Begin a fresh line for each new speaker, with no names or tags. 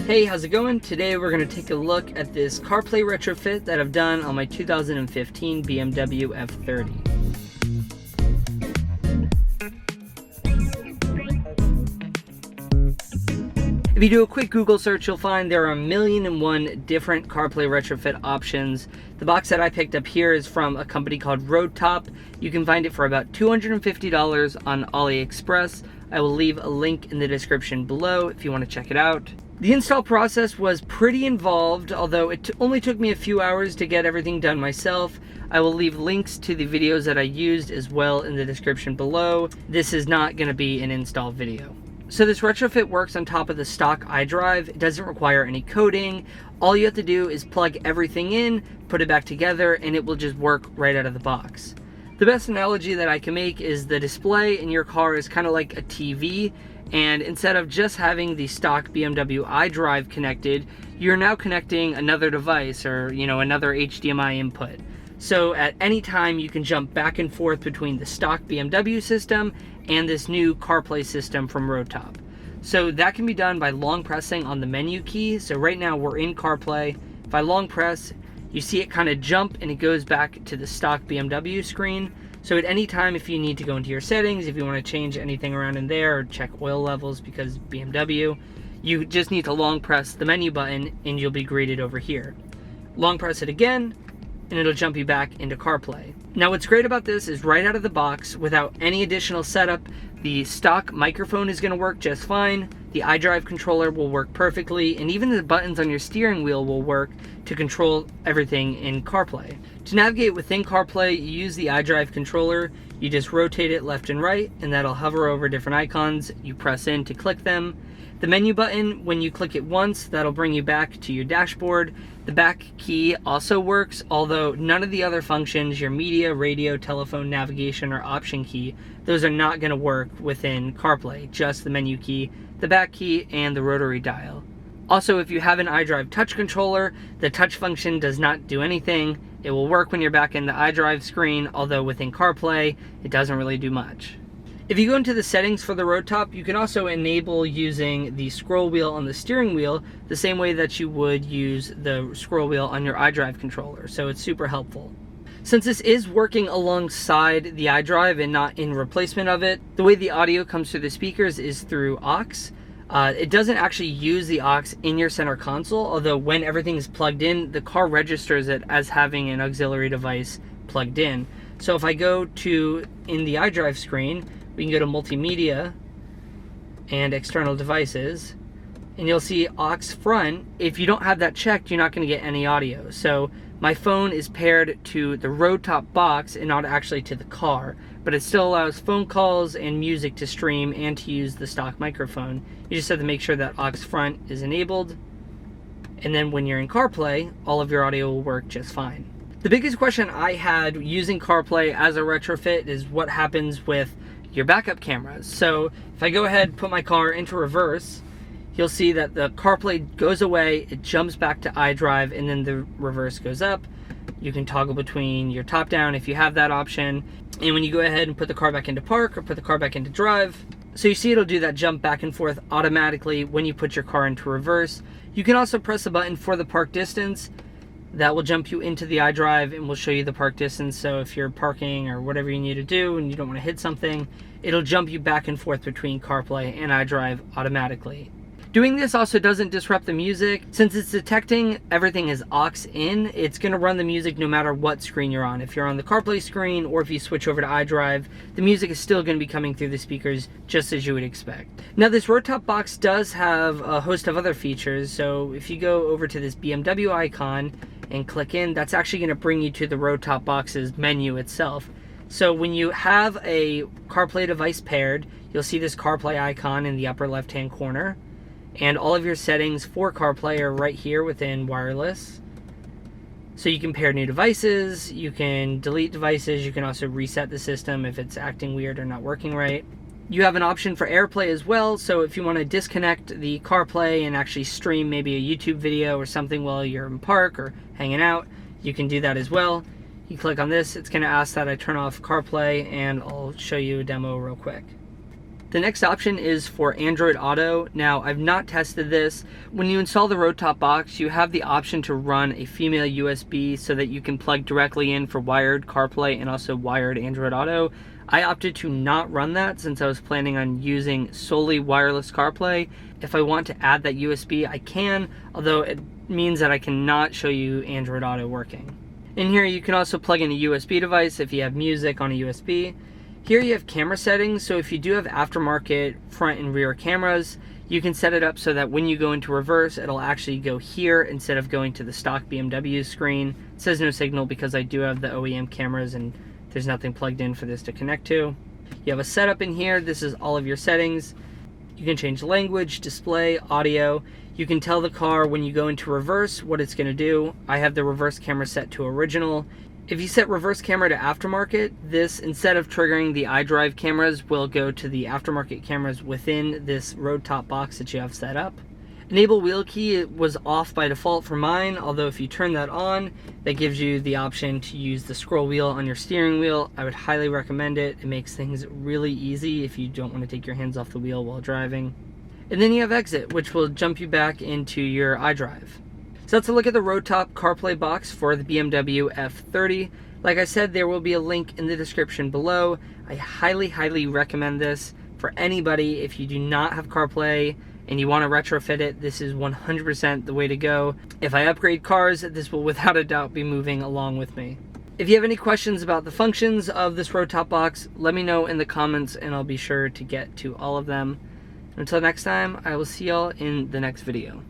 Hey, how's it going? Today we're going to take a look at this CarPlay retrofit that I've done on my 2015 BMW F30. If you do a quick Google search, you'll find there are 1,000,001 different CarPlay retrofit options. The box that I picked up here is from a company called Roadtop. You can find it for about $250 on AliExpress. I will leave a link in the description below if you want to check it out. The install process was pretty involved, although it only took me a few hours to get everything done myself. I will leave links to the videos that I used as well in the description below. This is not going to be an install video. So this retrofit works on top of the stock iDrive. It doesn't require any coding. All you have to do is plug everything in, put it back together, and it will just work right out of the box. The best analogy that I can make is the display in your car is kind of like a TV, and instead of just having the stock BMW iDrive connected, you're now connecting another device or, another HDMI input. So at any time you can jump back and forth between the stock BMW system and this new CarPlay system from Roadtop. So that can be done by long pressing on the menu key. So right now we're in CarPlay. If I long press, you see it kind of jump and it goes back to the stock BMW screen. So at any time, if you need to go into your settings, if you want to change anything around in there or check oil levels because BMW, you just need to long press the menu button and you'll be greeted over here. Long press it again and it'll jump you back into CarPlay. Now what's great about this is right out of the box, without any additional setup, the stock microphone is going to work just fine, the iDrive controller will work perfectly, and even the buttons on your steering wheel will work to control everything in CarPlay. To navigate within CarPlay, you use the iDrive controller, you just rotate it left and right, and that'll hover over different icons, you press in to click them. The menu button, when you click it once, that'll bring you back to your dashboard. The back key also works, although none of the other functions, your media, radio, telephone, navigation, or option key, those are not going to work within CarPlay, just the menu key, the back key, and the rotary dial. Also, if you have an iDrive touch controller, the touch function does not do anything. It will work when you're back in the iDrive screen, although within CarPlay, it doesn't really do much. If you go into the settings for the Roadtop, you can also enable using the scroll wheel on the steering wheel the same way that you would use the scroll wheel on your iDrive controller, so it's super helpful. Since this is working alongside the iDrive and not in replacement of it, the way the audio comes through the speakers is through aux. It doesn't actually use the aux in your center console, although when everything is plugged in, the car registers it as having an auxiliary device plugged in. So if I go to in the iDrive screen, we can go to multimedia and external devices, and you'll see aux front. If you don't have that checked, you're not going to get any audio. So my phone is paired to the Roadtop box and not actually to the car, but it still allows phone calls and music to stream and to use the stock microphone. You just have to make sure that aux front is enabled, and then when you're in CarPlay, all of your audio will work just fine. The biggest question I had using CarPlay as a retrofit is what happens with your backup cameras. So if I go ahead and put my car into reverse, you'll see that the CarPlay goes away, it jumps back to iDrive, and then the reverse goes up. You can toggle between your top down if you have that option. And when you go ahead and put the car back into park or put the car back into drive, so you see it'll do that jump back and forth automatically when you put your car into reverse. You can also press the button for the park distance. That will jump you into the iDrive and will show you the park distance. So if you're parking or whatever you need to do and you don't want to hit something, it'll jump you back and forth between CarPlay and iDrive automatically. Doing this also doesn't disrupt the music. Since it's detecting everything as aux in, it's going to run the music no matter what screen you're on. If you're on the CarPlay screen or if you switch over to iDrive, the music is still going to be coming through the speakers just as you would expect. Now this Roadtop box does have a host of other features. So if you go over to this BMW icon and click in, that's actually going to bring you to the Roadtop box's menu itself. So when you have a CarPlay device paired, you'll see this CarPlay icon in the upper left hand corner. And all of your settings for CarPlay are right here within wireless. So you can pair new devices, you can delete devices, you can also reset the system if it's acting weird or not working right. You have an option for AirPlay as well, so if you want to disconnect the CarPlay and actually stream maybe a YouTube video or something while you're in park or hanging out, you can do that as well. You click on this, it's going to ask that I turn off CarPlay, and I'll show you a demo real quick. The next option is for Android Auto. Now, I've not tested this. When you install the road top box, you have the option to run a female USB so that you can plug directly in for wired CarPlay and also wired Android Auto. I opted to not run that since I was planning on using solely wireless CarPlay. If I want to add that USB, I can, although it means that I cannot show you Android Auto working. In here, you can also plug in a USB device if you have music on a USB. Here you have camera settings, so if you do have aftermarket front and rear cameras, you can set it up so that when you go into reverse, it'll actually go here instead of going to the stock BMW screen. It says no signal because I do have the OEM cameras and there's nothing plugged in for this to connect to. You have a setup in here. This is all of your settings. You can change language, display, audio. You can tell the car when you go into reverse what it's going to do. I have the reverse camera set to original. If you set reverse camera to aftermarket, this, instead of triggering the iDrive cameras, will go to the aftermarket cameras within this road top box that you have set up. Enable wheel key was off by default for mine, although if you turn that on, that gives you the option to use the scroll wheel on your steering wheel. I would highly recommend it. It makes things really easy if you don't want to take your hands off the wheel while driving. And then you have exit, which will jump you back into your iDrive. So that's a look at the road top CarPlay box for the BMW F30. Like I said, there will be a link in the description below. I highly recommend this for anybody. If you do not have CarPlay and you want to retrofit it, this is 100% the way to go. If I upgrade cars, this will without a doubt be moving along with me. If you have any questions about the functions of this road top box, let me know in the comments and I'll be sure to get to all of them. Until next time, I will see y'all in the next video.